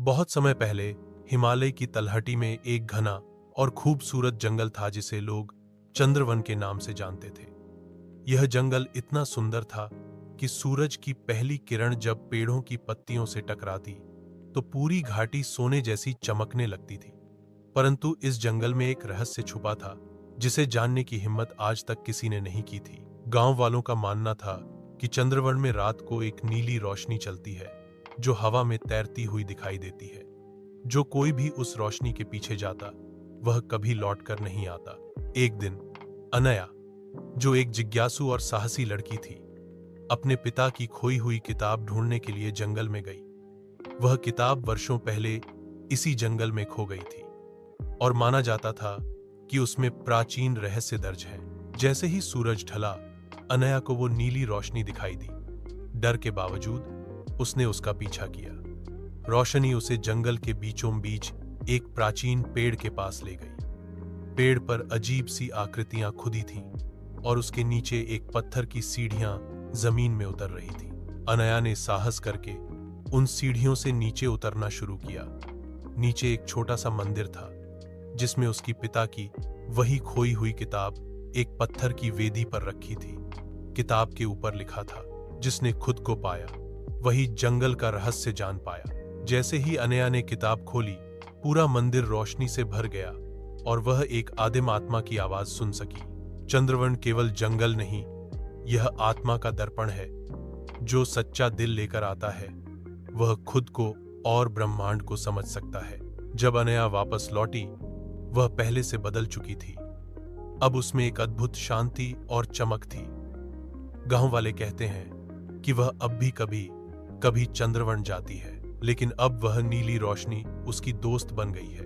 बहुत समय पहले हिमालय की तलहटी में एक घना और खूबसूरत जंगल था जिसे लोग चंद्रवन के नाम से जानते थे। यह जंगल इतना सुंदर था कि सूरज की पहली किरण जब पेड़ों की पत्तियों से टकराती तो पूरी घाटी सोने जैसी चमकने लगती थी। परंतु इस जंगल में एक रहस्य छुपा था जिसे जानने की हिम्मत आज तक किसी ने नहीं की थी। गांव वालों का मानना था कि चंद्रवन में रात को एक नीली रोशनी चलती है जो हवा में तैरती हुई दिखाई देती है। जो कोई भी उस रोशनी के पीछे जाता वह कभी लौटकर नहीं आता। एक दिन अनया, जो एक जिज्ञासु और साहसी लड़की थी, अपने पिता की खोई हुई किताब ढूंढने के लिए जंगल में गई। वह किताब वर्षों पहले इसी जंगल में खो गई थी और माना जाता था कि उसमें प्राचीन रहस्य दर्ज है। जैसे ही सूरज ढला, अनया को वो नीली रोशनी दिखाई दी। डर के बावजूद उसने उसका पीछा किया। रोशनी उसे जंगल के बीचों बीच एक प्राचीन पेड़ के पास ले गई। पेड़ पर अजीब सी आकृतियां खुदी थीं और उसके नीचे एक पत्थर की सीढ़ियां जमीन में उतर रही थीं। अनया ने साहस करके उन सीढ़ियों से नीचे उतरना शुरू किया। नीचे एक छोटा सा मंदिर था जिसमें उसकी पिता की वही खोई हुई किताब एक पत्थर की वेदी पर रखी थी। किताब के ऊपर लिखा था, जिसने खुद को पाया वही जंगल का रहस्य जान पाया। जैसे ही अनया ने किताब खोली, पूरा मंदिर रोशनी से भर गया और वह एक आदिम आत्मा की आवाज सुन सकी। चंद्रवन केवल जंगल नहीं, यह आत्मा का दर्पण है। जो सच्चा दिल लेकर आता है वह खुद को और ब्रह्मांड को समझ सकता है। जब अनया वापस लौटी, वह पहले से बदल चुकी थी। अब उसमें एक अद्भुत शांति और चमक थी। गांव वाले कहते हैं कि वह अब भी कभी कभी चंद्रवन जाती है, लेकिन अब वह नीली रोशनी उसकी दोस्त बन गई है।